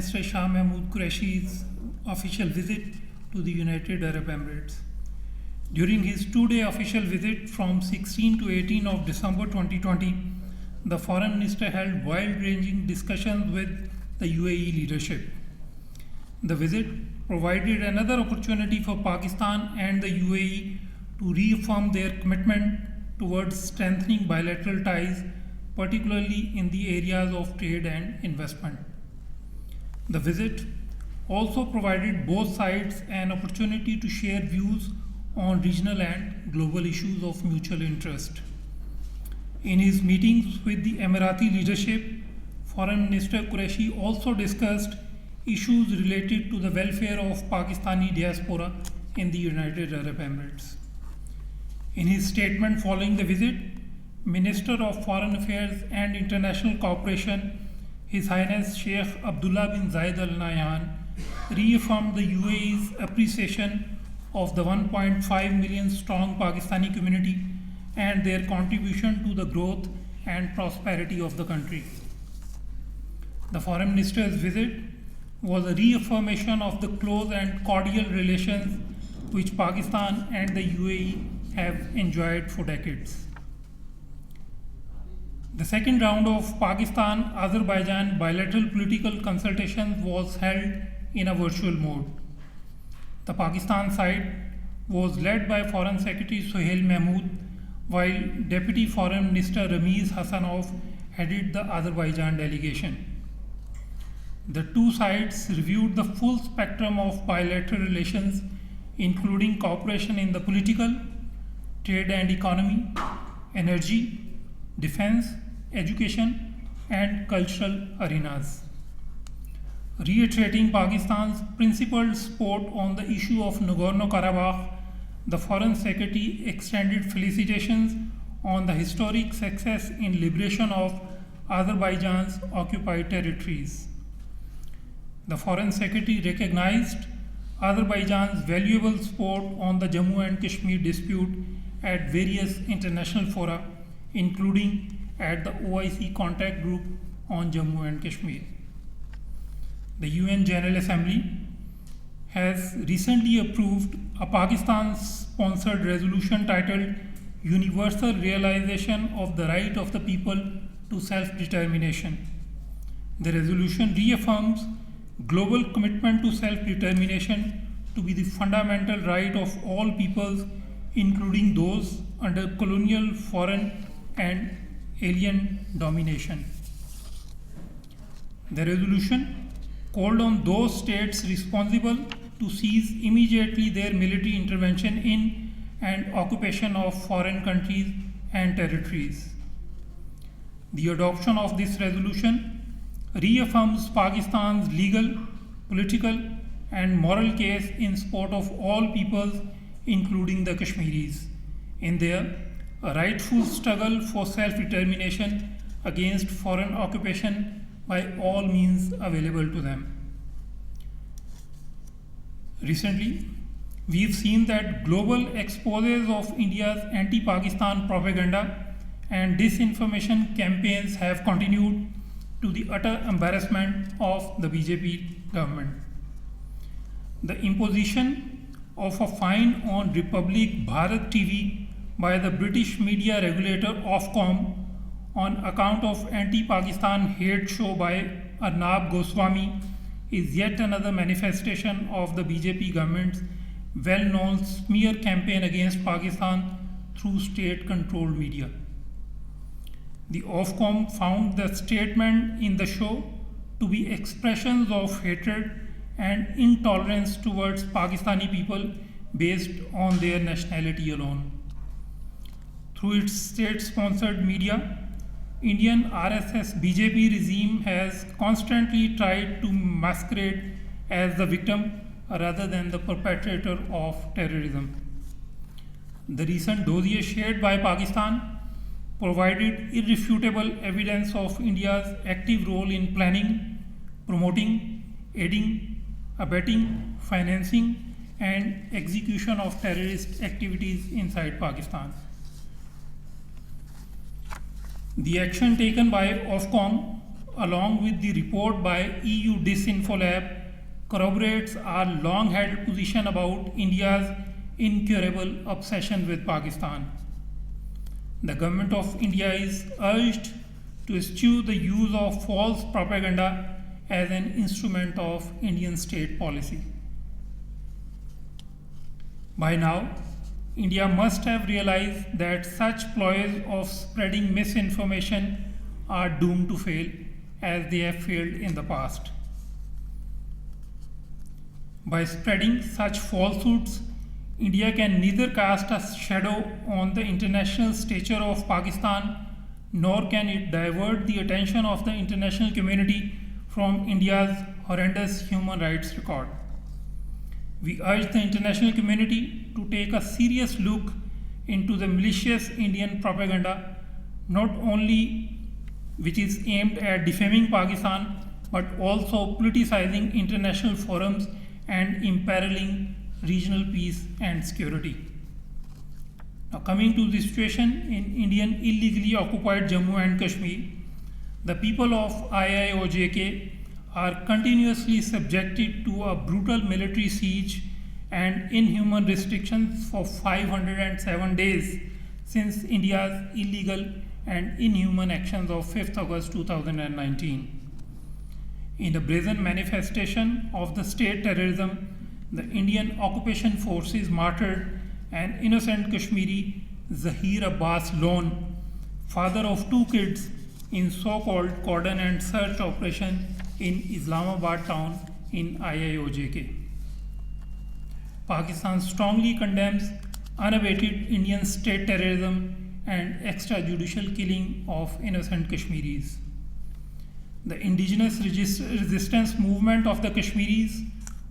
Minister Shah Mahmood Qureshi's official visit to the United Arab Emirates. During his two-day official visit from 16 to 18 of December 2020, the Foreign Minister held wide-ranging discussions with the UAE leadership. The visit provided another opportunity for Pakistan and the UAE to reaffirm their commitment towards strengthening bilateral ties, particularly in the areas of trade and investment. The visit also provided both sides an opportunity to share views on regional and global issues of mutual interest. In his meetings with the Emirati leadership, Foreign Minister Qureshi also discussed issues related to the welfare of Pakistani diaspora in the United Arab Emirates. In his statement following the visit, Minister of Foreign Affairs and International Cooperation, His Highness Sheikh Abdullah bin Zayed Al Nahyan, reaffirmed the UAE's appreciation of the 1.5 million strong Pakistani community and their contribution to the growth and prosperity of the country. The Foreign Minister's visit was a reaffirmation of the close and cordial relations which Pakistan and the UAE have enjoyed for decades. The second round of Pakistan-Azerbaijan bilateral political consultations was held in a virtual mode. The Pakistan side was led by Foreign Secretary Suhail Mahmood, while Deputy Foreign Minister Ramiz Hassanov headed the Azerbaijan delegation. The two sides reviewed the full spectrum of bilateral relations, including cooperation in the political, trade and economy, energy, defense, education, and cultural arenas. Reiterating Pakistan's principled support on the issue of Nagorno-Karabakh, the Foreign Secretary extended felicitations on the historic success in liberation of Azerbaijan's occupied territories. The Foreign Secretary recognized Azerbaijan's valuable support on the Jammu and Kashmir dispute at various international fora, including at the OIC Contact Group on Jammu and Kashmir. The UN General Assembly has recently approved a Pakistan-sponsored resolution titled Universal Realization of the Right of the People to Self-Determination. The resolution reaffirms global commitment to self-determination to be the fundamental right of all peoples, including those under colonial, foreign, and alien domination. The resolution called on those states responsible to cease immediately their military intervention in and occupation of foreign countries and territories. The adoption of this resolution reaffirms Pakistan's legal, political, and moral case in support of all peoples, including the Kashmiris, in their rightful struggle for self-determination against foreign occupation by all means available to them. Recently, we've seen that global exposes of India's anti-Pakistan propaganda and disinformation campaigns have continued to the utter embarrassment of the BJP government. The imposition of a fine on Republic Bharat TV by the British media regulator Ofcom on account of anti-Pakistan hate show by Arnab Goswami is yet another manifestation of the BJP government's well-known smear campaign against Pakistan through state-controlled media. The Ofcom found the statement in the show to be expressions of hatred and intolerance towards Pakistani people based on their nationality alone. Through its state-sponsored media, Indian RSS BJP regime has constantly tried to masquerade as the victim rather than the perpetrator of terrorism. The recent dossier shared by Pakistan provided irrefutable evidence of India's active role in planning, promoting, aiding, abetting, financing, and execution of terrorist activities inside Pakistan. The action taken by Ofcom along with the report by EU Disinfolab, corroborates our long-held position about India's incurable obsession with Pakistan. The government of India is urged to eschew the use of false propaganda as an instrument of Indian state policy. By now, India must have realized that such ploys of spreading misinformation are doomed to fail as they have failed in the past. By spreading such falsehoods, India can neither cast a shadow on the international stature of Pakistan, nor can it divert the attention of the international community from India's horrendous human rights record. We urge the international community to take a serious look into the malicious Indian propaganda, not only which is aimed at defaming Pakistan, but also politicizing international forums and imperiling regional peace and security. Now, coming to the situation in Indian illegally occupied Jammu and Kashmir, the people of IIOJK are continuously subjected to a brutal military siege and inhuman restrictions for 507 days since India's illegal and inhuman actions of 5th August 2019. In a brazen manifestation of the state terrorism, the Indian occupation forces martyred an innocent Kashmiri, Zahir Abbas Lone, father of 2 kids, in so-called cordon and search operation in Islamabad town in IIOJK. Pakistan strongly condemns unabated Indian state terrorism and extrajudicial killing of innocent Kashmiris. The indigenous resistance movement of the Kashmiris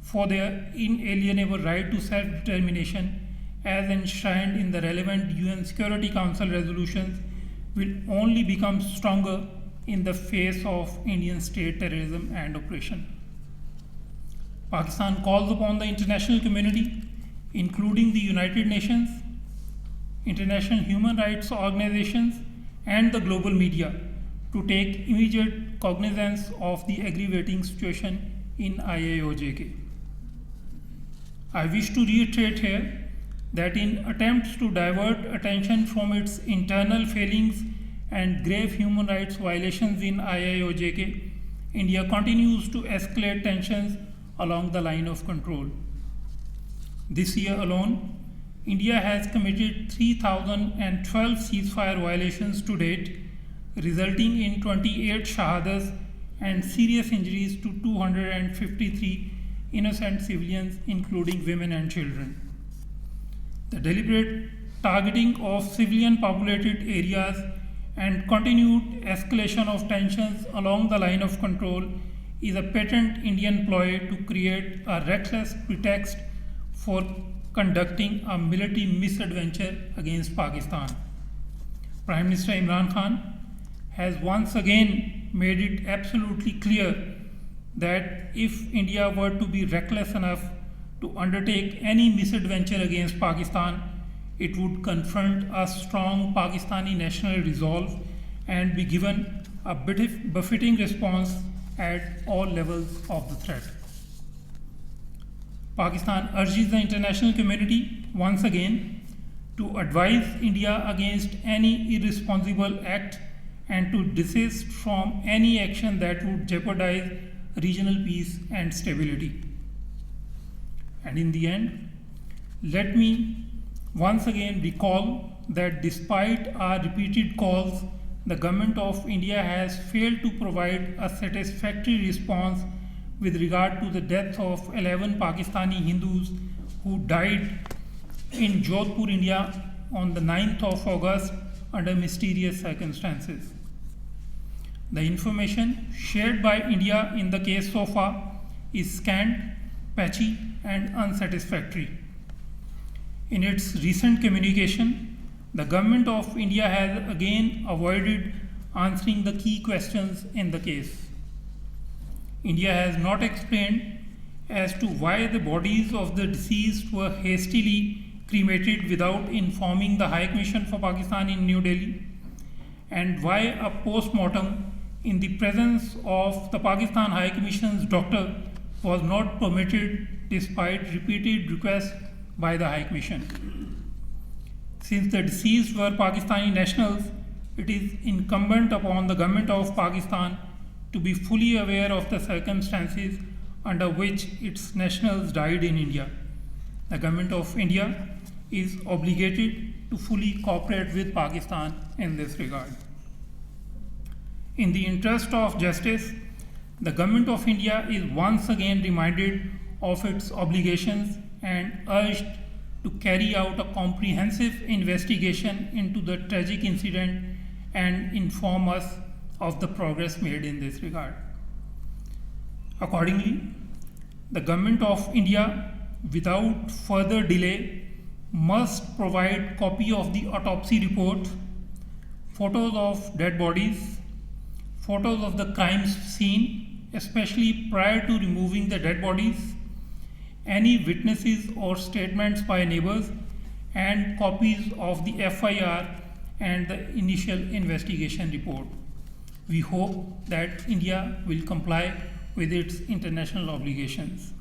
for their inalienable right to self-determination as enshrined in the relevant UN Security Council resolutions will only become stronger in the face of Indian state terrorism and oppression. Pakistan calls upon the international community, including the United Nations, international human rights organizations, and the global media, to take immediate cognizance of the aggravating situation in IIOJK. I wish to reiterate here that in attempts to divert attention from its internal failings and grave human rights violations in IIOJK, India continues to escalate tensions along the line of control. This year alone, India has committed 3,012 ceasefire violations to date, resulting in 28 shahadas and serious injuries to 253 innocent civilians, including women and children. The deliberate targeting of civilian populated areas and continued escalation of tensions along the line of control is a patent Indian ploy to create a reckless pretext for conducting a military misadventure against Pakistan. Prime Minister Imran Khan has once again made it absolutely clear that if India were to be reckless enough to undertake any misadventure against Pakistan, it would confront a strong Pakistani national resolve and be given a befitting response at all levels of the threat. Pakistan urges the international community once again to advise India against any irresponsible act and to desist from any action that would jeopardize regional peace and stability. And in the end, let me once again recall that despite our repeated calls, the government of India has failed to provide a satisfactory response with regard to the death of 11 Pakistani Hindus who died in Jodhpur, India on the 9th of August under mysterious circumstances. The information shared by India in the case so far is scant, patchy, and unsatisfactory. In its recent communication, the government of India has again avoided answering the key questions in the case. India has not explained as to why the bodies of the deceased were hastily cremated without informing the High Commission for Pakistan in New Delhi, and why a post-mortem in the presence of the Pakistan High Commission's doctor was not permitted despite repeated requests by the High Commission. Since the deceased were Pakistani nationals, it is incumbent upon the government of Pakistan to be fully aware of the circumstances under which its nationals died in India. The government of India is obligated to fully cooperate with Pakistan in this regard. In the interest of justice, the government of India is once again reminded of its obligations and urged to carry out a comprehensive investigation into the tragic incident and inform us of the progress made in this regard. Accordingly, the government of India, without further delay, must provide copy of the autopsy report, photos of dead bodies, photos of the crime scene, especially prior to removing the dead bodies, any witnesses or statements by neighbors, and copies of the FIR and the initial investigation report. We hope that India will comply with its international obligations.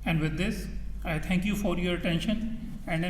And with this, I thank you for your attention and